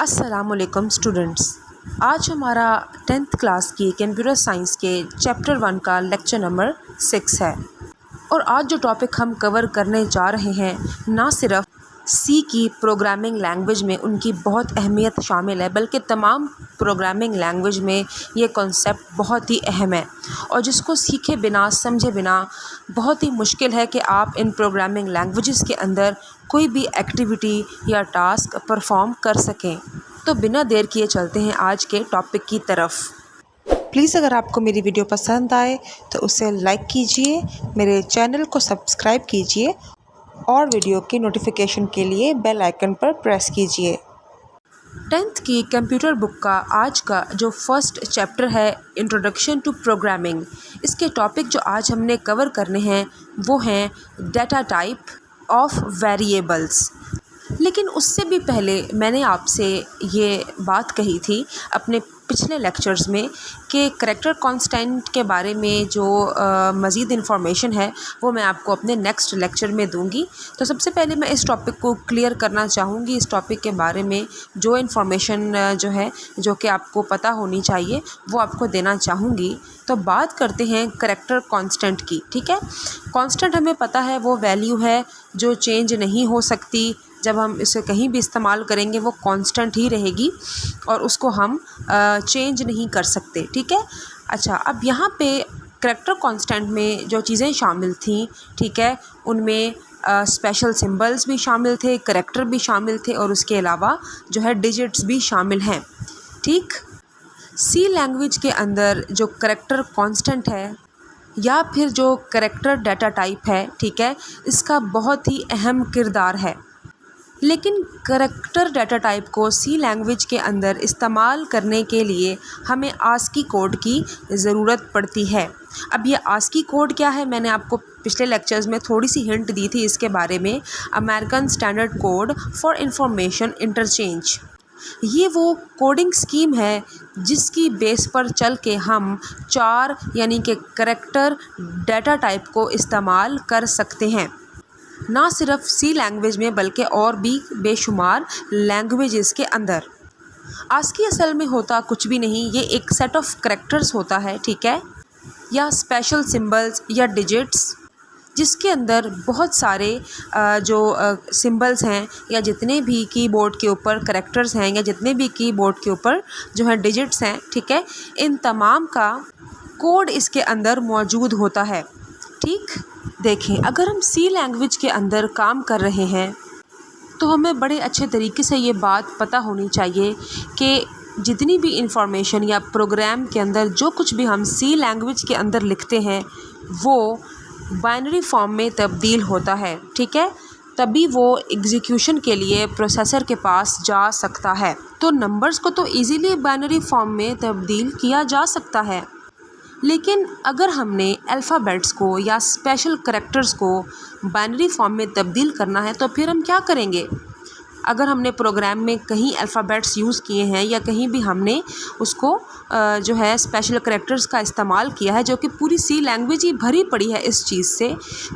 अस्सलामुअलैकुम स्टूडेंट्स। आज हमारा 10th क्लास की कंप्यूटर साइंस के चैप्टर 1 का लेक्चर नंबर 6 है और आज जो टॉपिक हम कवर करने जा रहे हैं ना सिर्फ सी की प्रोग्रामिंग लैंग्वेज में उनकी बहुत अहमियत शामिल है, बल्कि तमाम प्रोग्रामिंग लैंग्वेज में ये कॉन्सेप्ट बहुत ही अहम है और जिसको सीखे बिना समझे बिना बहुत ही मुश्किल है कि आप इन प्रोग्रामिंग लैंग्वेजेस के अंदर कोई भी एक्टिविटी या टास्क परफॉर्म कर सकें। तो बिना देर किए चलते हैं आज के टॉपिक की तरफ। प्लीज़ अगर आपको मेरी वीडियो पसंद आए तो उसे लाइक कीजिए, मेरे चैनल को सब्सक्राइब कीजिए और वीडियो की नोटिफिकेशन के लिए बेल आइकन पर प्रेस कीजिए। 10th की कंप्यूटर बुक का आज का जो फर्स्ट चैप्टर है इंट्रोडक्शन टू प्रोग्रामिंग, इसके टॉपिक जो आज हमने कवर करने हैं वो हैं डाटा टाइप ऑफ वेरिएबल्स। लेकिन उससे भी पहले मैंने आपसे ये बात कही थी अपने पिछले लेक्चर्स में कि करैक्टर कांस्टेंट के बारे में जो मज़ीद इन्फॉर्मेशन है वो मैं आपको अपने नेक्स्ट लेक्चर में दूंगी। तो सबसे पहले मैं इस टॉपिक को क्लियर करना चाहूँगी। इस टॉपिक के बारे में जो इन्फॉर्मेशन जो है जो कि आपको पता होनी चाहिए वो आपको देना चाहूँगी। तो बात करते हैं करैक्टर कांस्टेंट की। ठीक है, कांस्टेंट हमें पता है वो वैल्यू है जो चेंज नहीं हो सकती। जब हम इसे कहीं भी इस्तेमाल करेंगे वो कांस्टेंट ही रहेगी और उसको हम चेंज नहीं कर सकते। ठीक है, अच्छा, अब यहाँ पे करैक्टर कांस्टेंट में जो चीज़ें शामिल थी, ठीक है, उनमें स्पेशल सिंबल्स भी शामिल थे, करैक्टर भी शामिल थे और उसके अलावा जो है डिजिट्स भी शामिल हैं। ठीक, सी लैंग्वेज के अंदर जो करैक्टर कांस्टेंट है या फिर जो करैक्टर डाटा टाइप है, ठीक है, इसका बहुत ही अहम किरदार है। लेकिन करैक्टर डाटा टाइप को सी लैंग्वेज के अंदर इस्तेमाल करने के लिए हमें आस्की कोड की ज़रूरत पड़ती है। अब ये आस्की कोड क्या है, मैंने आपको पिछले लेक्चर्स में थोड़ी सी हिंट दी थी इसके बारे में। American standard code for information interchange, ये वो कोडिंग स्कीम है जिसकी बेस पर चल के हम 4 यानी कि करैक्टर डाटा टाइप को इस्तेमाल कर सकते हैं, ना सिर्फ सी लैंग्वेज में बल्कि और भी बेशुमार लैंग्वेजेस के अंदर। आस्की असल में होता कुछ भी नहीं, ये एक सेट ऑफ करैक्टर्स होता है, ठीक है, या स्पेशल सिंबल्स या डिजिट्स जिसके अंदर बहुत सारे जो सिंबल्स हैं या जितने भी कीबोर्ड के ऊपर करैक्टर्स हैं या जितने भी कीबोर्ड के ऊपर जो है डिजिट्स हैं, ठीक है, इन तमाम का कोड इसके अंदर मौजूद होता है। ठीक, देखें, अगर हम सी लैंग्वेज के अंदर काम कर रहे हैं तो हमें बड़े अच्छे तरीके से ये बात पता होनी चाहिए कि जितनी भी इंफॉर्मेशन या प्रोग्राम के अंदर जो कुछ भी हम सी लैंग्वेज के अंदर लिखते हैं वो बाइनरी फॉर्म में तब्दील होता है। ठीक है, तभी वो एग्जीक्यूशन के लिए प्रोसेसर के पास जा सकता है। तो नंबर्स को तो इजीली बाइनरी फॉर्म में तब्दील किया जा सकता है, लेकिन अगर हमने अल्फ़ाबेट्स को या स्पेशल करैक्टर्स को बाइनरी फॉर्म में तब्दील करना है तो फिर हम क्या करेंगे। अगर हमने प्रोग्राम में कहीं अल्फ़ाबेट्स यूज़ किए हैं या कहीं भी हमने उसको जो है स्पेशल करैक्टर्स का इस्तेमाल किया है, जो कि पूरी सी लैंग्वेज ही भरी पड़ी है इस चीज़ से,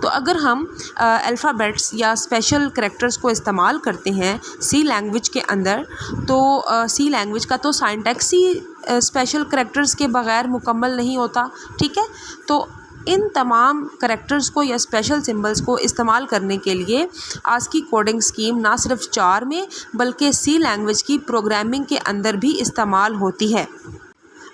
तो अगर हम अल्फ़ाबेट्स या स्पेशल करैक्टर्स को इस्तेमाल करते हैं सी लैंग्वेज के अंदर तो सी लैंग्वेज का तो सिंटैक्स ही स्पेशल करैक्टर्स के बग़ैर मुकम्मल नहीं होता। ठीक है, तो इन तमाम करैक्टर्स को या स्पेशल सिंबल्स को इस्तेमाल करने के लिए आस्की कोडिंग स्कीम ना सिर्फ 4 में बल्कि सी लैंग्वेज की प्रोग्रामिंग के अंदर भी इस्तेमाल होती है।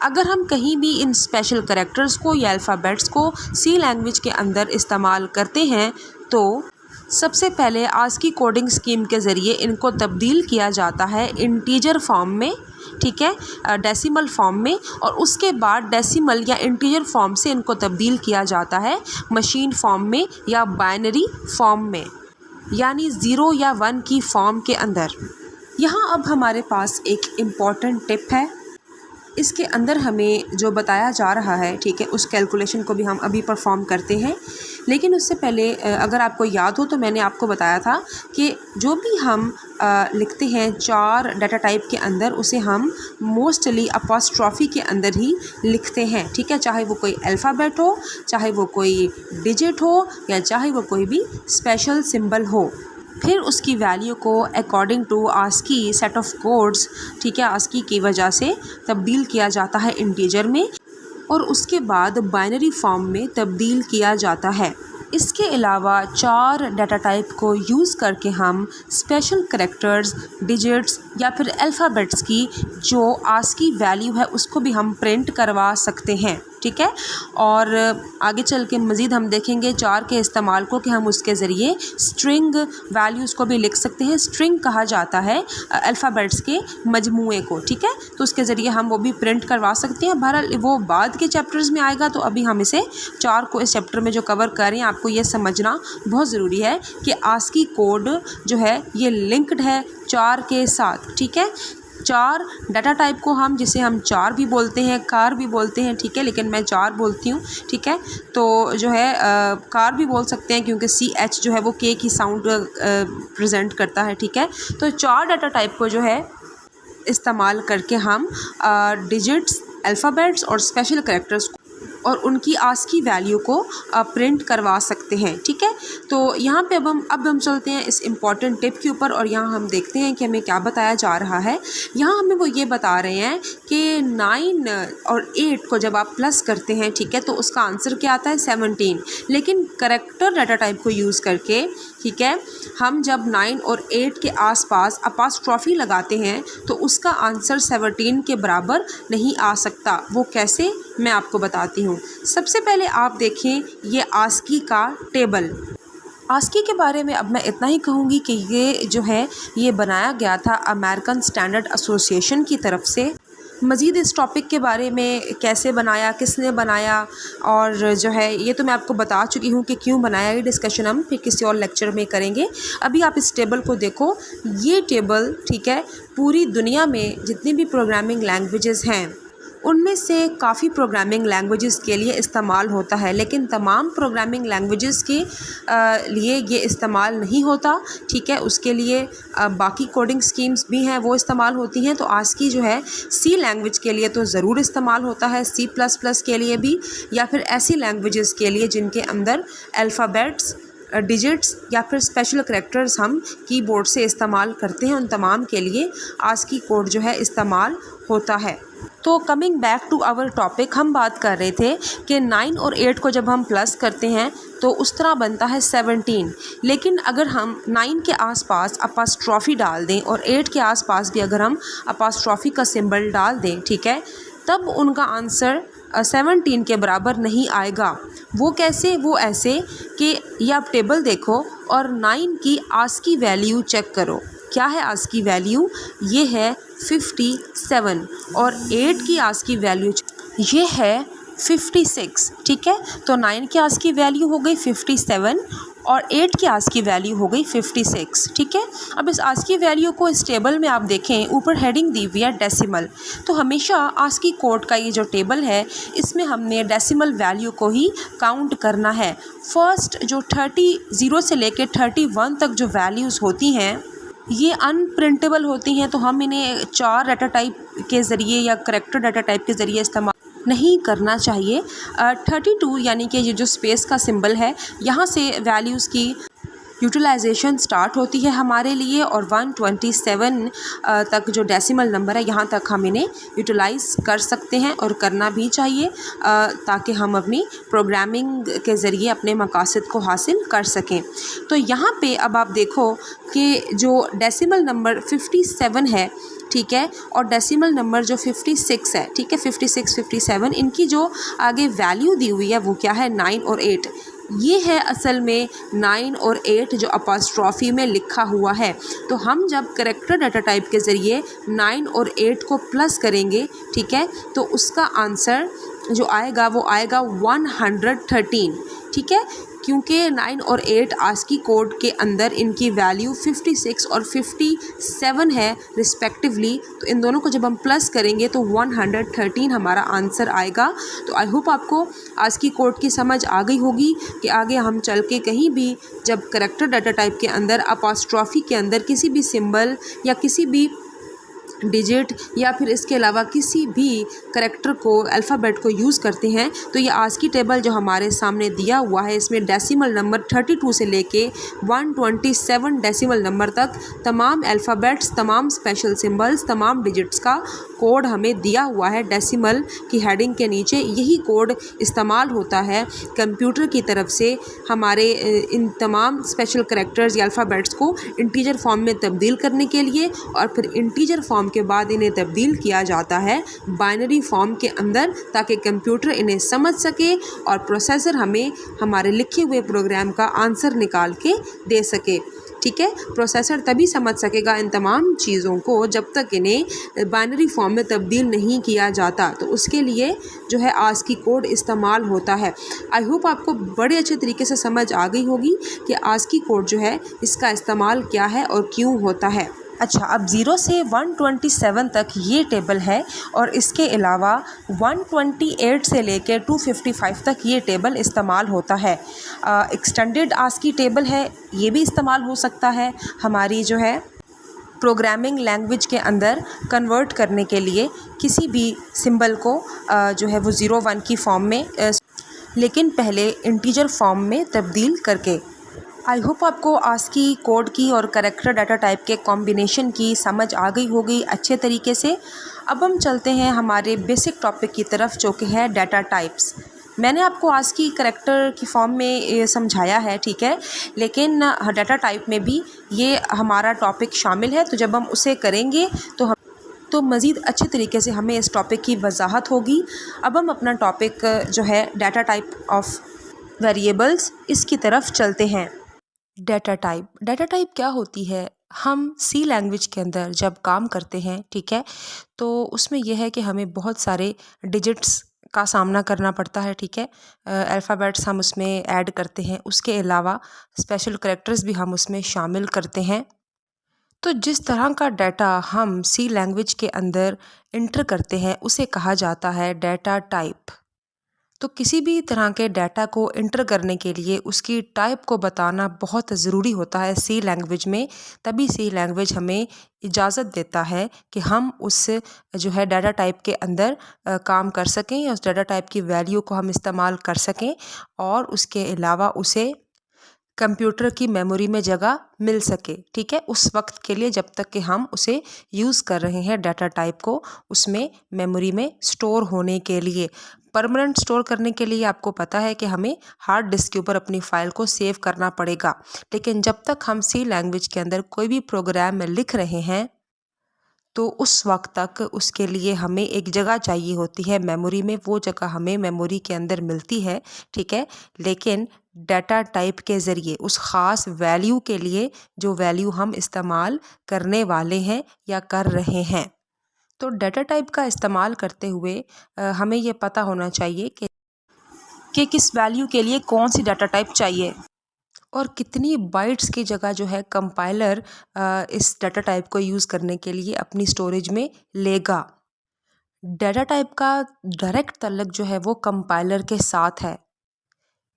अगर हम कहीं भी इन स्पेशल करैक्टर्स को या अल्फ़ाबेट्स को सी लैंग्वेज के अंदर इस्तेमाल करते हैं तो सबसे पहले आस्की कोडिंग स्कीम के ज़रिए इनको तब्दील किया जाता है इंटीजर फॉर्म में, ठीक है, डेसिमल फॉर्म में, और उसके बाद डेसिमल या इंटीजर फॉर्म से इनको तब्दील किया जाता है मशीन फॉर्म में या बाइनरी फॉर्म में, यानी 0 या 1 की फॉर्म के अंदर। यहाँ अब हमारे पास एक इम्पॉर्टेंट टिप है। इसके अंदर हमें जो बताया जा रहा है, ठीक है, उस कैलकुलेशन को भी हम अभी परफॉर्म करते हैं। लेकिन उससे पहले अगर आपको याद हो तो मैंने आपको बताया था कि जो भी हम लिखते हैं 4 डाटा टाइप के अंदर उसे हम मोस्टली अपॉस्ट्रॉफी के अंदर ही लिखते हैं। ठीक है, चाहे वो कोई अल्फ़ाबेट हो, चाहे वो कोई डिजिट हो या चाहे वो कोई भी स्पेशल सिंबल हो। फिर उसकी वैल्यू को according to ASCII set of codes, ठीक है, आस्की की वजह से तब्दील किया जाता है इंटीजर में और उसके बाद बाइनरी फॉर्म में तब्दील किया जाता है। इसके अलावा 4 डाटा टाइप को यूज़ करके हम स्पेशल करैक्टर्स, डिजिट्स या फिर अल्फ़ाबेट्स की जो आस्की वैल्यू है उसको भी हम प्रिंट करवा सकते हैं, ठीक है। और आगे चल के मज़ीद हम देखेंगे 4 के इस्तेमाल को कि हम उसके ज़रिए स्ट्रिंग वैल्यूज़ को भी लिख सकते हैं। स्ट्रिंग कहा जाता है अल्फ़ाबेट्स के मजमूए को, ठीक है, तो उसके ज़रिए हम वो भी प्रिंट करवा सकते हैं। बहरहाल वो बाद के चैप्टर्स में आएगा, तो अभी हम इसे 4 को इस चैप्टर में जो कवर कर रहे हैं, आपको ये समझना बहुत ज़रूरी है कि आस्की कोड जो है ये लिंक्ड है 4 के साथ, ठीक है। 4 डाटा टाइप को हम जिसे हम 4 भी बोलते हैं, कार भी बोलते हैं, ठीक है, लेकिन मैं 4 बोलती हूँ, ठीक है। तो जो है कार भी बोल सकते हैं क्योंकि CH जो है वो K की साउंड प्रेजेंट करता है, ठीक है। तो 4 डाटा टाइप को जो है इस्तेमाल करके हम डिजिट्स, अल्फ़ाबेट्स और स्पेशल करैक्टर्स और उनकी आस्की वैल्यू को प्रिंट करवा सकते हैं, ठीक है। तो यहाँ पे अब हम चलते हैं इस इम्पॉर्टेंट टिप के ऊपर और यहाँ हम देखते हैं कि हमें क्या बताया जा रहा है। यहाँ हमें वो ये बता रहे हैं कि 9 और 8 को जब आप प्लस करते हैं, ठीक है, तो उसका आंसर क्या आता है 17। लेकिन करैक्टर डाटा टाइप को यूज़ करके, ठीक है, हम जब 9 और 8 के आसपास अपॉस्ट्रोफी लगाते हैं तो उसका आंसर 17 के बराबर नहीं आ सकता। वो कैसे, मैं आपको बताती हूँ। सबसे पहले आप देखें ये आस्की का टेबल। आस्की के बारे में अब मैं इतना ही कहूँगी कि ये जो है ये बनाया गया था अमेरिकन स्टैंडर्ड एसोसिएशन की तरफ से। मज़ीद इस टॉपिक के बारे में कैसे बनाया, किसने बनाया और जो है ये तो मैं आपको बता चुकी हूँ कि क्यों बनाया, ये डिस्कशन हम फिर किसी और लेक्चर में करेंगे। अभी आप इस टेबल को देखो, ये टेबल, ठीक है, पूरी दुनिया में जितनी भी प्रोग्रामिंग लैंग्वेजेस हैं उनमें से काफ़ी प्रोग्रामिंग लैंग्वेजेस के लिए इस्तेमाल होता है, लेकिन तमाम प्रोग्रामिंग लैंग्वेजेस के लिए ये इस्तेमाल नहीं होता, ठीक है। उसके लिए बाकी कोडिंग स्कीम्स भी हैं वो इस्तेमाल होती हैं। तो आस्की जो है C लैंग्वेज के लिए तो ज़रूर इस्तेमाल होता है, C++ के लिए भी, या फिर ऐसी लैंग्वेजेस के लिए जिनके अंदर अल्फ़ाबेट्स, डिजिट्स या फिर स्पेशल करैक्टर्स हम कीबोर्ड से इस्तेमाल करते हैं, उन तमाम के लिए आस्की कोड जो है इस्तेमाल होता है। तो coming back to our topic, हम बात कर रहे थे कि 9 और 8 को जब हम प्लस करते हैं तो उस तरह बनता है 17। लेकिन अगर हम 9 के आसपास अपॉस्ट्रोफी डाल दें और 8 के आसपास भी अगर हम अपॉस्ट्रोफी का सिंबल डाल दें, ठीक है, तब उनका आंसर 17 के बराबर नहीं आएगा। वो कैसे? वो ऐसे कि ये आप टेबल देखो और 9 की आस्की वैल्यू चेक करो। क्या है आस्की वैल्यू? ये है 57 और 8 की आस्की वैल्यू ये है 56, ठीक है। तो 9 की आस्की वैल्यू हो गई 57 और 8 की आस्की वैल्यू हो गई 56, ठीक है। अब इस आस्की वैल्यू को इस टेबल में आप देखें, ऊपर हेडिंग दी हुई है डेसिमल। तो हमेशा आस्की कोड का ये जो टेबल है इसमें हमने डेसिमल वैल्यू को ही काउंट करना है। फर्स्ट जो 0 से लेकर 31 तक जो वैल्यूज़ होती हैं ये अनप्रिंटेबल होती हैं, तो हम इन्हें 4 डाटा टाइप के ज़रिए या करैक्टर डाटा टाइप के ज़रिए इस्तेमाल नहीं करना चाहिए। 32 यानी कि ये जो स्पेस का सिंबल है, यहाँ से वैल्यूज़ की यूटिलाइजेशन स्टार्ट होती है हमारे लिए और 127 तक जो डेसिमल नंबर है यहाँ तक हम इन्हें यूटिलाइज़ कर सकते हैं और करना भी चाहिए ताकि हम अपनी प्रोग्रामिंग के ज़रिए अपने मकासद को हासिल कर सकें। तो यहाँ पे अब आप देखो कि जो डेसिमल नंबर 57 है, ठीक है, और डेसिमल नंबर जो 56 है, ठीक है, 56, 57, इनकी जो आगे वैल्यू दी हुई है वो क्या है? 9 और 8। ये है असल में 9 और 8 जो अपॉस्ट्रोफी में लिखा हुआ है। तो हम जब करैक्टर डाटा टाइप के ज़रिए 9 और 8 को प्लस करेंगे, ठीक है, तो उसका आंसर जो आएगा वो आएगा 113, ठीक है, क्योंकि 9 और 8 आस्की कोड के अंदर इनकी वैल्यू 56 और 57 है रिस्पेक्टिवली। तो इन दोनों को जब हम प्लस करेंगे तो 113 हमारा आंसर आएगा। तो आई होप आपको आस्की कोड की समझ आ गई होगी कि आगे हम चल के कहीं भी जब करैक्टर डाटा टाइप के अंदर अपॉस्ट्रोफी के अंदर किसी भी सिंबल या किसी भी डिजिट या फिर इसके अलावा किसी भी करैक्टर को, अल्फ़ाबेट को यूज़ करते हैं, तो ये आस्की टेबल जो हमारे सामने दिया हुआ है, इसमें डेसिमल नंबर 32 से लेके 127 डेसिमल नंबर तक तमाम अल्फ़ाबेट्स, तमाम स्पेशल सिंबल्स, तमाम डिजिट्स का कोड हमें दिया हुआ है डेसिमल की हेडिंग के नीचे। यही कोड इस्तेमाल होता है कंप्यूटर की तरफ से हमारे इन तमाम स्पेशल करैक्टर्स या अल्फ़ाबेट्स को इंटीजर फॉर्म में तब्दील करने के लिए, और फिर इंटीजर फॉर्म के बाद इन्हें तब्दील किया जाता है बाइनरी फॉर्म के अंदर, ताकि कंप्यूटर इन्हें समझ सके और प्रोसेसर हमें हमारे लिखे हुए प्रोग्राम का आंसर निकाल के दे सके। ठीक है, प्रोसेसर तभी समझ सकेगा इन तमाम चीज़ों को जब तक इन्हें बाइनरी फॉर्म में तब्दील नहीं किया जाता। तो उसके लिए जो है आस्की कोड इस्तेमाल होता है। आई होप आपको बड़े अच्छे तरीके से समझ आ गई होगी कि आस्की कोड जो है इसका इस्तेमाल क्या है और क्यों होता है। अच्छा, अब 0 से 127 तक ये टेबल है, और इसके अलावा 128 से लेकर 255 तक ये टेबल इस्तेमाल होता है। एक्सटेंडेड आस्की टेबल है, ये भी इस्तेमाल हो सकता है हमारी जो है प्रोग्रामिंग लैंग्वेज के अंदर कन्वर्ट करने के लिए, किसी भी सिंबल को जो है वो 0-1 की फॉर्म में, लेकिन पहले इंटीजर फॉर्म में तब्दील करके। आई होप आपको आस्की कोड की और करैक्टर डाटा टाइप के कॉम्बिनेशन की समझ आ गई होगी अच्छे तरीके से। अब हम चलते हैं हमारे बेसिक टॉपिक की तरफ, जो कि है डाटा टाइप्स। मैंने आपको आस्की करैक्टर की फॉर्म में ये समझाया है, ठीक है, लेकिन डाटा टाइप में भी ये हमारा टॉपिक शामिल है। तो जब हम उसे करेंगे तो मज़ीद अच्छे तरीके से हमें इस टॉपिक की वजाहत होगी। अब हम अपना टॉपिक जो है डाटा टाइप ऑफ वेरिएबल्स, इसकी तरफ चलते हैं। डाटा टाइप क्या होती है? हम सी लैंग्वेज के अंदर जब काम करते हैं, ठीक है, तो उसमें यह है कि हमें बहुत सारे डिजिट्स का सामना करना पड़ता है, ठीक है। अल्फ़ाबेट्स हम उसमें ऐड करते हैं, उसके अलावा स्पेशल करैक्टर्स भी हम उसमें शामिल करते हैं। तो जिस तरह का डाटा हम सी लैंग्वेज के अंदर इंटर करते हैं उसे कहा जाता है डाटा टाइप। तो किसी भी तरह के डाटा को इंटर करने के लिए उसकी टाइप को बताना बहुत ज़रूरी होता है सी लैंग्वेज में। तभी सी लैंग्वेज हमें इजाज़त देता है कि हम उस जो है डाटा टाइप के अंदर काम कर सकें, उस डाटा टाइप की वैल्यू को हम इस्तेमाल कर सकें, और उसके अलावा उसे कंप्यूटर की मेमोरी में जगह मिल सके, ठीक है, उस वक्त के लिए जब तक कि हम उसे यूज़ कर रहे हैं डाटा टाइप को, उसमें मेमोरी में स्टोर होने के लिए। परमानेंट स्टोर करने के लिए आपको पता है कि हमें हार्ड डिस्क के ऊपर अपनी फ़ाइल को सेव करना पड़ेगा, लेकिन जब तक हम सी लैंग्वेज के अंदर कोई भी प्रोग्राम में लिख रहे हैं तो उस वक्त तक उसके लिए हमें एक जगह चाहिए होती है मेमोरी में। वो जगह हमें मेमोरी के अंदर मिलती है, ठीक है, लेकिन डाटा टाइप के ज़रिए उस ख़ास वैल्यू के लिए जो वैल्यू हम इस्तेमाल करने वाले हैं या कर रहे हैं। तो डाटा टाइप का इस्तेमाल करते हुए हमें ये पता होना चाहिए कि किस वैल्यू के लिए कौन सी डाटा टाइप चाहिए और कितनी बाइट्स की जगह जो है कंपाइलर इस डाटा टाइप को यूज़ करने के लिए अपनी स्टोरेज में लेगा। डाटा टाइप का डायरेक्ट ताल्लुक जो है वो कंपाइलर के साथ है।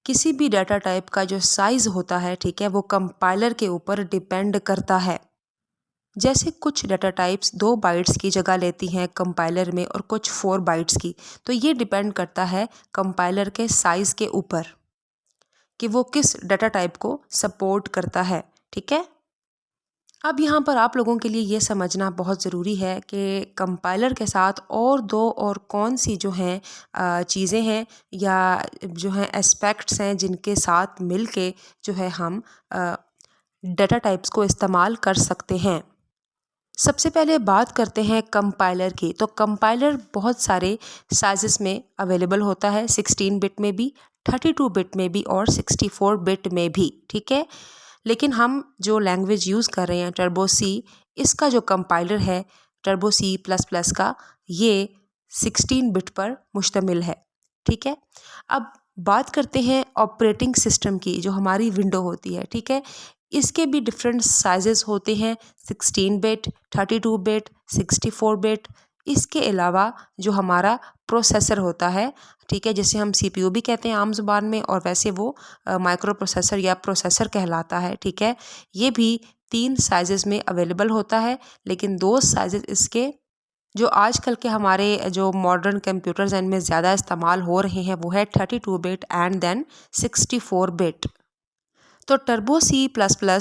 किसी भी डाटा टाइप का जो साइज़ होता है, ठीक है, वो कंपाइलर के ऊपर डिपेंड करता है। जैसे कुछ डाटा टाइप्स 2 बाइट्स की जगह लेती हैं कंपाइलर में और कुछ 4 बाइट्स की, तो ये डिपेंड करता है कंपाइलर के साइज़ के ऊपर कि वो किस डाटा टाइप को सपोर्ट करता है, ठीक है। अब यहाँ पर आप लोगों के लिए ये समझना बहुत ज़रूरी है कि कंपाइलर के साथ और 2 और कौन सी जो हैं चीज़ें हैं या जो हैं एस्पेक्ट्स हैं जिनके साथ मिल के जो है हम डाटा टाइप्स को इस्तेमाल कर सकते हैं। सबसे पहले बात करते हैं कंपाइलर की। तो कंपाइलर बहुत सारे साइज़ेस में अवेलेबल होता है, 16 बिट में भी, 32 बिट में भी और 64 बिट में भी, ठीक है। लेकिन हम जो लैंग्वेज यूज़ कर रहे हैं टर्बो सी, इसका जो कंपाइलर है टर्बो C++ का, ये 16 बिट पर मुश्तमिल है, ठीक है। अब बात करते हैं ऑपरेटिंग सिस्टम की, जो हमारी विंडो होती है, ठीक है। इसके भी डिफरेंट साइजेस होते हैं, 16 बिट, 32 बिट, 64 बिट। इसके अलावा जो हमारा प्रोसेसर होता है, ठीक है, जिसे हम CPU भी कहते हैं आम ज़ुबान में, और वैसे वो माइक्रो प्रोसेसर या प्रोसेसर कहलाता है, ठीक है। ये भी 3 साइजेस में अवेलेबल होता है, लेकिन 2 साइजेस इसके जो आजकल के हमारे जो मॉडर्न कंप्यूटर्स हैं इनमें ज़्यादा इस्तेमाल हो रहे हैं वो है 32 बिट एंड देन 64 बिट। तो टर्बो C++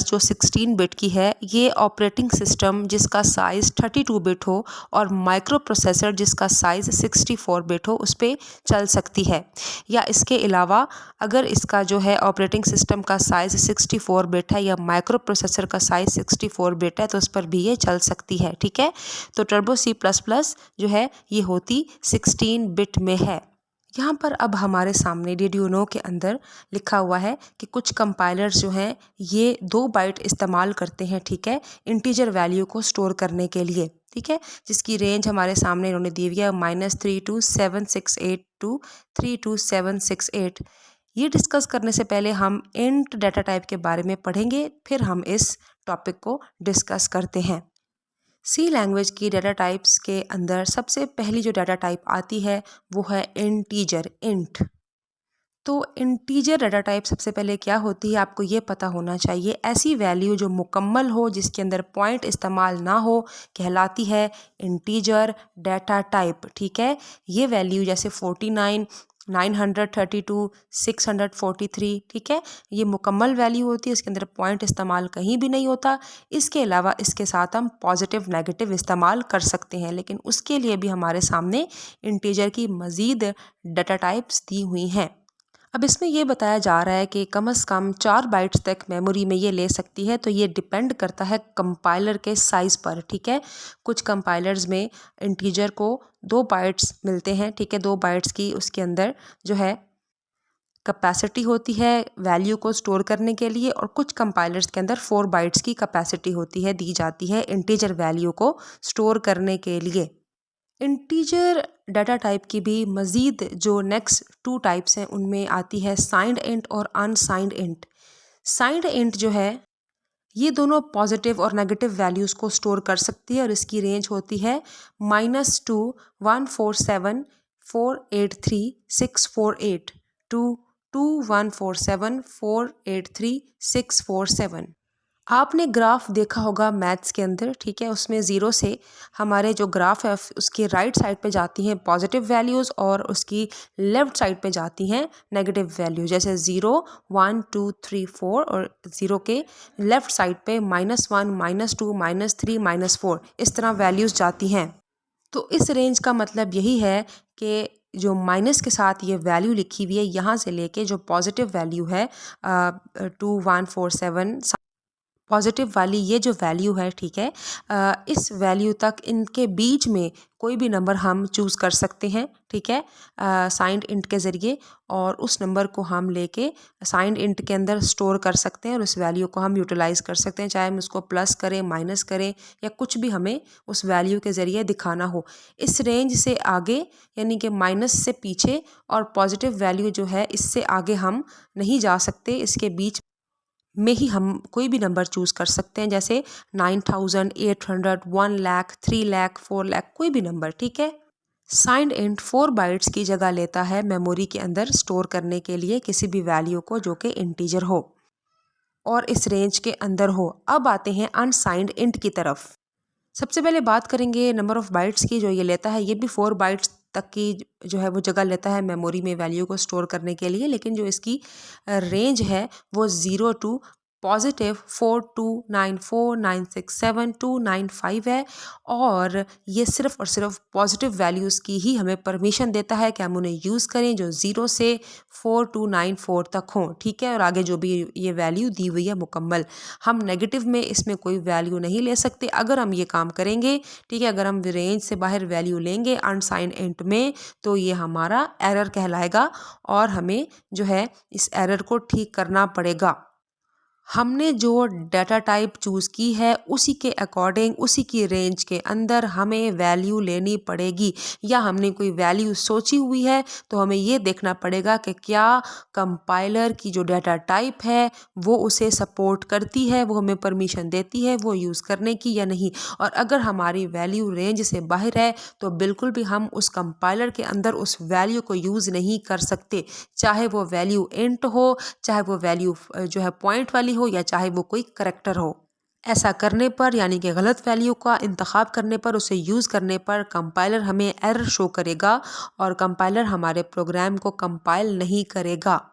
जो 16 बिट की है, ये ऑपरेटिंग सिस्टम जिसका साइज़ 32 बिट हो और माइक्रो प्रोसेसर जिसका साइज़ 64 बिट हो उस पर चल सकती है। या इसके अलावा अगर इसका जो है ऑपरेटिंग सिस्टम का साइज़ 64 बिट है या माइक्रो प्रोसेसर का साइज़ 64 बिट है तो उस पर भी ये चल सकती है। ठीक है, तो टर्बो C++ जो है ये होती 16 बिट में है। यहाँ पर अब हमारे सामने आर्डुइनो के अंदर लिखा हुआ है कि कुछ कंपाइलर्स जो हैं ये 2 बाइट इस्तेमाल करते हैं, ठीक है, इंटीजर वैल्यू को स्टोर करने के लिए, ठीक है, जिसकी रेंज हमारे सामने इन्होंने दी हुई है -32768 टू 32768। ये डिस्कस करने से पहले हम इंट डाटा टाइप के बारे में पढ़ेंगे, फिर हम इस टॉपिक को डिस्कस करते हैं। सी लैंग्वेज की डाटा टाइप्स के अंदर सबसे पहली जो डाटा टाइप आती है वो है इंटीजर, इंट। तो इंटीजर डाटा टाइप सबसे पहले क्या होती है आपको ये पता होना चाहिए। ऐसी वैल्यू जो मुकम्मल हो, जिसके अंदर पॉइंट इस्तेमाल ना हो, कहलाती है इंटीजर डाटा टाइप। ठीक है, ये वैल्यू जैसे 49, 932, 643, ठीक है, ये मुकम्मल वैल्यू होती है, इसके अंदर पॉइंट इस्तेमाल कहीं भी नहीं होता। इसके अलावा इसके साथ हम पॉजिटिव नेगेटिव इस्तेमाल कर सकते हैं, लेकिन उसके लिए भी हमारे सामने इंटीजर की मज़ीद डाटा टाइप्स दी हुई हैं। अब इसमें ये बताया जा रहा है कि कम से कम 4 बाइट्स तक मेमोरी में ये ले सकती है, तो ये डिपेंड करता है कंपाइलर के साइज़ पर। ठीक है, कुछ कंपाइलर्स में इंटीजर को 2 बाइट्स मिलते हैं, ठीक है, 2 बाइट्स की उसके अंदर जो है कैपेसिटी होती है वैल्यू को स्टोर करने के लिए, और कुछ कंपाइलर्स के अंदर 4 बाइट्स की कैपेसिटी होती है, दी जाती है इंटीजर वैल्यू को स्टोर करने के लिए। इंटीजर डाटा टाइप की भी मज़ीद जो नेक्स्ट 2 टाइप्स हैं उनमें आती है साइंड इंट और अनसाइंड इंट। साइंड इंट जो है ये दोनों पॉजिटिव और नेगेटिव वैल्यूज़ को स्टोर कर सकती है और इसकी रेंज होती है -2 147 483 648 टू 2 147 483 647। आपने ग्राफ देखा होगा मैथ्स के अंदर, ठीक है, उसमें ज़ीरो से हमारे जो ग्राफ है उसके राइट साइड पे जाती हैं पॉजिटिव वैल्यूज़ और उसकी लेफ़्ट साइड पे जाती हैं नेगेटिव वैल्यू। जैसे 0 1 2 3 4 और 0 के लेफ़्ट साइड पे -1 -2 -3 -4 इस तरह वैल्यूज़ जाती हैं। तो इस रेंज का मतलब यही है कि जो माइनस के साथ ये वैल्यू लिखी हुई है यहाँ से लेके जो पॉजिटिव वैल्यू है 2147 पॉजिटिव वाली ये जो वैल्यू है, ठीक है, इस वैल्यू तक इनके बीच में कोई भी नंबर हम चूज़ कर सकते हैं, ठीक है, साइंड इंट के ज़रिए, और उस नंबर को हम लेके साइंड इंट के अंदर स्टोर कर सकते हैं और उस वैल्यू को हम यूटिलाइज़ कर सकते हैं, चाहे हम उसको प्लस करें माइनस करें या कुछ भी हमें उस वैल्यू के ज़रिए दिखाना हो। इस रेंज से आगे यानी कि माइनस से पीछे और पॉजिटिव वैल्यू जो है इससे आगे हम नहीं जा सकते, इसके बीच में ही हम कोई भी नंबर चूज़ कर सकते हैं, जैसे 9000 800 1 लाख 3 लाख 4 लाख कोई भी नंबर, ठीक है। साइंड इंट 4 बाइट्स की जगह लेता है मेमोरी के अंदर स्टोर करने के लिए किसी भी वैल्यू को जो कि इंटीजर हो और इस रेंज के अंदर हो। अब आते हैं अनसाइंड इंट की तरफ। सबसे पहले बात करेंगे नंबर ऑफ़ बाइट्स की जो ये लेता है, ये भी 4 बाइट्स तक की जो है वो जगह लेता है मेमोरी में वैल्यू को स्टोर करने के लिए, लेकिन जो इसकी रेंज है वो 0 टू पॉजिटिव 4294967 है, और ये सिर्फ़ और सिर्फ पॉजिटिव वैल्यूज़ की ही हमें परमिशन देता है कि हम उन्हें यूज़ करें जो 0 से 4294 तक हों, ठीक है, और आगे जो भी ये वैल्यू दी हुई है मुकम्मल। हम नेगेटिव में इसमें कोई वैल्यू नहीं ले सकते। अगर हम ये काम करेंगे, ठीक है, अगर हम रेंज से बाहर वैल्यू लेंगे अनसाइंड इंट में तो ये हमारा एरर कहलाएगा और हमें जो है इस एरर को ठीक करना पड़ेगा। हमने जो डाटा टाइप चूज़ की है उसी के अकॉर्डिंग उसी की रेंज के अंदर हमें वैल्यू लेनी पड़ेगी, या हमने कोई वैल्यू सोची हुई है तो हमें ये देखना पड़ेगा कि क्या कंपाइलर की जो डाटा टाइप है वो उसे सपोर्ट करती है, वो हमें परमिशन देती है वो यूज़ करने की या नहीं। और अगर हमारी वैल्यू रेंज से बाहर है तो बिल्कुल भी हम उस कंपाइलर के अंदर उस वैल्यू को यूज़ नहीं कर सकते, चाहे वो वैल्यू इंट हो, चाहे वो वैल्यू जो है पॉइंट वाली हो, या चाहे वो कोई करैक्टर हो। ऐसा करने पर यानी कि गलत वैल्यू का इंतखाब करने पर, उसे यूज़ करने पर कंपाइलर हमें एरर शो करेगा और कंपाइलर हमारे प्रोग्राम को कंपाइल नहीं करेगा,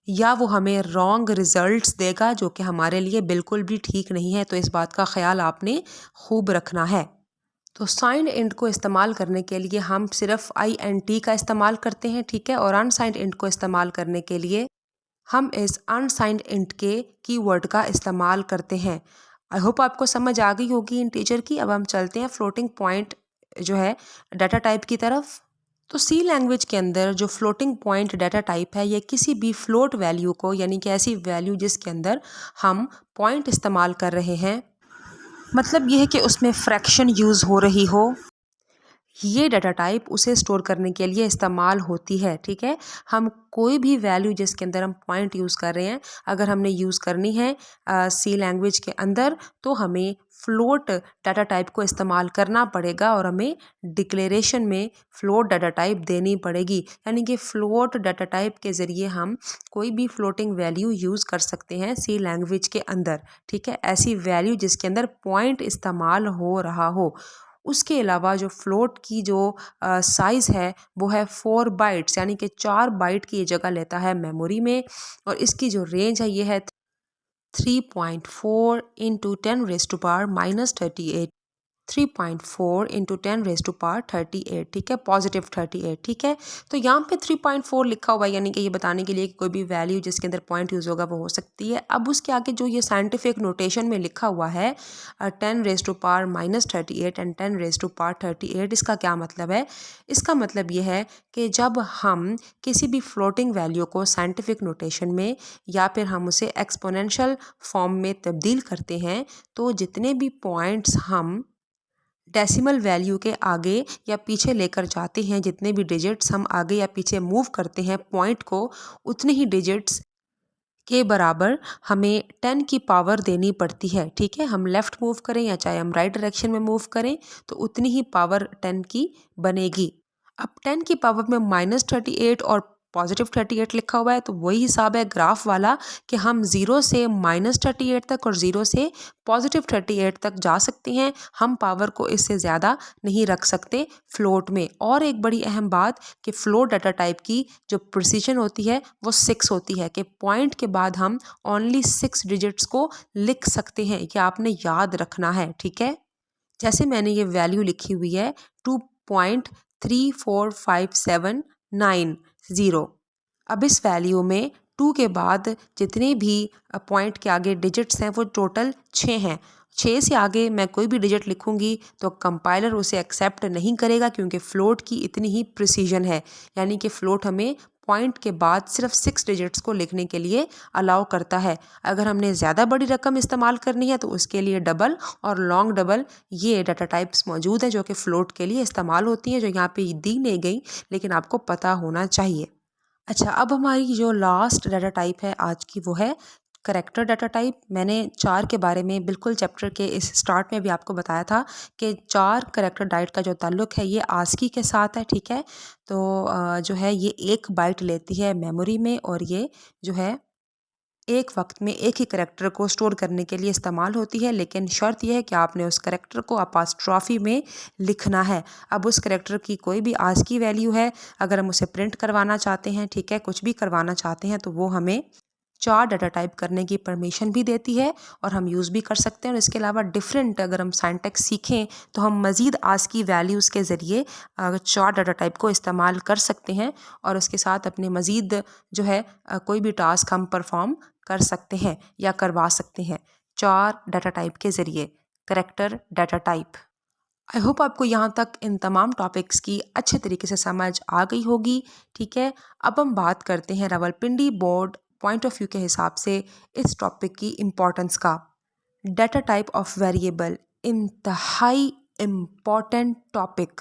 या वो हमें रॉन्ग रिजल्ट्स देगा जो कि हमारे लिए बिल्कुल भी ठीक नहीं है। तो इस बात का ख्याल आपने खूब रखना है। तो साइंड इंट को इस्तेमाल करने के लिए हम सिर्फ INT का इस्तेमाल करते हैं, ठीक है। और अनसाइंड इंट को इस्तेमाल करने के लिए हम इस अनसाइंड इंट के कीवर्ड का इस्तेमाल करते हैं। आई होप आपको समझ आ गई होगी इंटीजर की। अब हम चलते हैं फ्लोटिंग पॉइंट जो है डाटा टाइप की तरफ। तो सी लैंग्वेज के अंदर जो फ्लोटिंग पॉइंट डाटा टाइप है, ये किसी भी फ्लोट वैल्यू को, यानी कि ऐसी वैल्यू जिसके अंदर हम पॉइंट इस्तेमाल कर रहे हैं, मतलब ये है कि उसमें फ्रैक्शन यूज़ हो रही हो, ये डाटा टाइप उसे स्टोर करने के लिए इस्तेमाल होती है, ठीक है। हम कोई भी वैल्यू जिसके अंदर हम पॉइंट यूज़ कर रहे हैं, अगर हमने यूज़ करनी है सी लैंग्वेज के अंदर, तो हमें फ्लोट डाटा टाइप को इस्तेमाल करना पड़ेगा और हमें डिक्लेरेशन में फ्लोट डाटा टाइप देनी पड़ेगी। यानी कि फ्लोट डाटा टाइप के ज़रिए हम कोई भी फ्लोटिंग वैल्यू यूज़ कर सकते हैं सी लैंग्वेज के अंदर, ठीक है। ऐसी वैल्यू जिसके अंदर पॉइंट इस्तेमाल हो रहा हो। उसके अलावा जो फ्लोट की जो साइज़ है वो है 4 बाइट्स, यानी कि 4 बाइट की ये जगह लेता है मेमोरी में। और इसकी जो रेंज है ये है 3.4 इंटू 10⁻⁻38, 3.4 इंटू 10⁻38, ठीक है, पॉजिटिव 38, ठीक है। तो यहाँ पे 3.4 लिखा हुआ है, यानी कि ये बताने के लिए कि कोई भी वैल्यू जिसके अंदर पॉइंट यूज़ होगा वो हो सकती है। अब उसके आगे जो ये साइंटिफिक नोटेशन में लिखा हुआ है 10⁻⁻38 एंड 10⁻38, इसका क्या मतलब है? इसका मतलब ये है कि जब हम किसी भी फ्लोटिंग वैल्यू को साइंटिफिक नोटेशन में या फिर हम उसे एक्सपोनेंशियल फॉर्म में तब्दील करते हैं, तो जितने भी पॉइंट्स हम डेसिमल वैल्यू के आगे या पीछे लेकर जाते हैं, जितने भी डिजिट्स हम आगे या पीछे मूव करते हैं पॉइंट को, उतने ही डिजिट्स के बराबर हमें 10 की पावर देनी पड़ती है, ठीक है। हम लेफ़्ट मूव करें या चाहे हम राइट डायरेक्शन में मूव करें, तो उतनी ही पावर 10 की बनेगी। अब 10 की पावर में -38 और +38 लिखा हुआ है, तो वही हिसाब है ग्राफ वाला कि हम 0 से -38 तक और 0 से +38 तक जा सकते हैं। हम पावर को इससे ज़्यादा नहीं रख सकते फ्लोट में। और एक बड़ी अहम बात कि फ्लोट डाटा टाइप की जो प्रिसीजन होती है वो 6 होती है, कि पॉइंट के बाद हम ओनली 6 डिजिट्स को लिख सकते हैं। ये आपने याद रखना है, ठीक है। जैसे मैंने ये वैल्यू लिखी हुई है 2.34579, अब इस वैल्यू में 2 के बाद जितने भी पॉइंट के आगे डिजिट्स हैं वो टोटल 6 हैं। 6 से आगे मैं कोई भी डिजिट लिखूंगी तो कंपाइलर उसे एक्सेप्ट नहीं करेगा, क्योंकि फ़्लोट की इतनी ही प्रिसीजन है। यानी कि फ़्लोट हमें पॉइंट के बाद सिर्फ 6 डिजिट्स को लिखने के लिए अलाउ करता है। अगर हमने ज़्यादा बड़ी रकम इस्तेमाल करनी है तो उसके लिए डबल और लॉन्ग डबल ये डाटा टाइप्स मौजूद हैं जो कि फ़्लोट के लिए इस्तेमाल होती हैं, जो यहाँ पे दी नहीं गई, लेकिन आपको पता होना चाहिए। अच्छा, अब हमारी जो लास्ट डाटा टाइप है आज की वो है करेक्टर डाटा टाइप। मैंने 4 के बारे में बिल्कुल चैप्टर के इस स्टार्ट में भी आपको बताया था कि 4 करेक्टर डाइट का जो ताल्लुक है ये आस्की के साथ है, ठीक है। तो जो है ये 1 बाइट लेती है मेमोरी में, और ये जो है एक वक्त में एक ही करेक्टर को स्टोर करने के लिए इस्तेमाल होती है, लेकिन शर्त यह है कि आपने उस करेक्टर को अपॉस्ट्रॉफी में लिखना है। अब उस करेक्टर की कोई भी आज की वैल्यू है, अगर हम उसे प्रिंट करवाना चाहते हैं, ठीक है, कुछ भी करवाना चाहते हैं, तो वो हमें 4 डाटा टाइप करने की परमिशन भी देती है और हम यूज़ भी कर सकते हैं। और इसके अलावा डिफरेंट अगर हम सिंटैक्स सीखें तो हम मज़ीद आज की वैल्यूज़ के ज़रिए 4 डाटा टाइप को इस्तेमाल कर सकते हैं और उसके साथ अपने मज़ीद जो है कोई भी टास्क हम परफॉर्म कर सकते हैं या करवा सकते हैं 4 डाटा टाइप के ज़रिए। Character data type. I hope आपको यहाँ तक इन तमाम टॉपिक्स की अच्छे तरीके से समझ आ गई होगी, ठीक है। अब हम बात करते हैं Rawalpindi board point of view के हिसाब से इस टॉपिक की इम्पोर्टेंस का। डाटा टाइप ऑफ वेरिएबल, इंतहाई important topic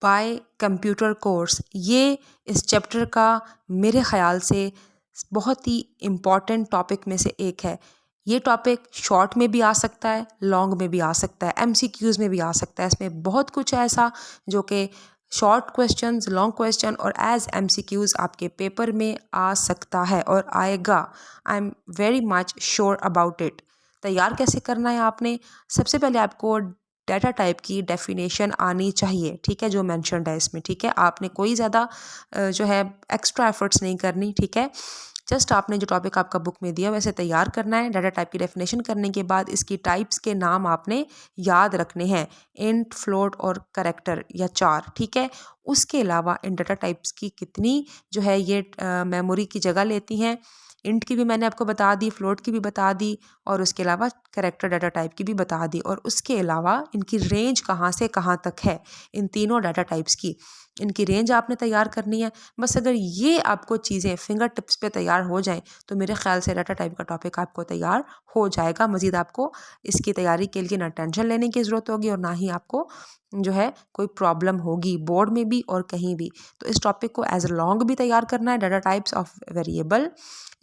by computer course. ये इस चैप्टर का मेरे ख़्याल से बहुत ही इम्पॉर्टेंट टॉपिक में से एक है। ये टॉपिक शॉर्ट में भी आ सकता है, लॉन्ग में भी आ सकता है, MCQs में भी आ सकता है। इसमें बहुत कुछ है ऐसा जो कि शॉर्ट क्वेश्चंस, लॉन्ग क्वेश्चन और एज MCQs आपके पेपर में आ सकता है और आएगा। I am very much sure about it तैयार कैसे करना है आपने, सबसे पहले आपको डाटा टाइप की डेफिनेशन आनी चाहिए, ठीक है, जो मेंशन्ड है इसमें, ठीक है। आपने कोई ज़्यादा जो है एक्स्ट्रा एफर्ट्स नहीं करनी, ठीक है। जस्ट आपने जो टॉपिक आपका बुक में दिया वैसे तैयार करना है। डाटा टाइप की डेफिनेशन करने के बाद इसकी टाइप्स के नाम आपने याद रखने हैं, इंट, फ्लोट और करेक्टर या चार, ठीक है। उसके अलावा इन डाटा टाइप्स की कितनी जो है ये मेमोरी की जगह लेती हैं, इंट की भी मैंने आपको बता दी, फ्लोट की भी बता दी, और उसके अलावा करेक्टर डाटा टाइप की भी बता दी, और उसके अलावा इनकी रेंज कहाँ से कहाँ तक है, इन तीनों डाटा टाइप्स की इनकी रेंज आपने तैयार करनी है। बस अगर ये आपको चीज़ें फिंगर टिप्स पे तैयार हो जाएं तो मेरे ख्याल से डाटा टाइप का टॉपिक आपको तैयार हो जाएगा। मज़ीद आपको इसकी तैयारी के लिए ना टेंशन लेने की ज़रूरत होगी और ना ही आपको जो है कोई प्रॉब्लम होगी बोर्ड में भी और कहीं भी। तो इस टॉपिक को एज लॉन्ग भी तैयार करना है, डाटा टाइप्स ऑफ वेरिएबल।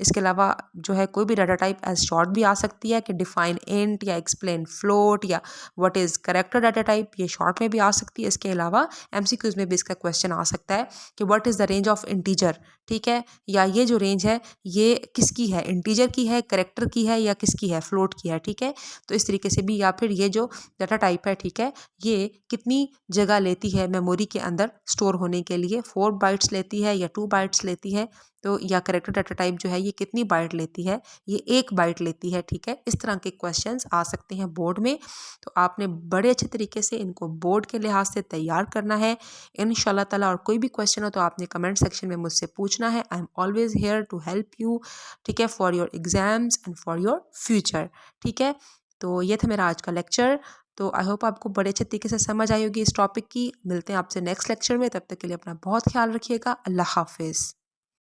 इसके अलावा जो है कोई भी डाटा टाइप एज शॉर्ट भी आ सकती है कि डिफाइन इंट या एक्सप्लेन फ्लोट या what is character data type, ये शॉर्ट में भी आ सकती है। इसके अलावा एमसीक्यूज में भी इसका क्वेश्चन आ सकता है कि what is the range of integer, ठीक है, या ये जो रेंज है ये किसकी है, इंटीजर की है, करेक्टर की है या किसकी है, फ्लोट की है, ठीक है। तो इस तरीके से भी, या फिर ये जो डाटा टाइप है, ठीक है, ये कितनी जगह लेती है मेमोरी के अंदर स्टोर होने के लिए, 4 बाइट्स लेती है या 2 बाइट्स लेती है, तो या करेक्टर डाटा टाइप जो है ये कितनी बाइट लेती है, ये 1 बाइट लेती है, ठीक है। इस तरह के क्वेश्चंस आ सकते हैं बोर्ड में, तो आपने बड़े अच्छे तरीके से इनको बोर्ड के लिहाज से तैयार करना है इंशाल्लाह ताला। और कोई भी क्वेश्चन हो तो आपने कमेंट सेक्शन में मुझसे पूछना है। I am always here to help you, ठीक है, for your exams and for your future, ठीक है। तो ये था मेरा आज का लेक्चर। तो आई होप आपको बड़े अच्छे तरीके से समझ आई होगी इस टॉपिक की। मिलते हैं आपसे नेक्स्ट लेक्चर में, तब तक के लिए अपना बहुत ख्याल रखिएगा। अल्लाह हाफिज़।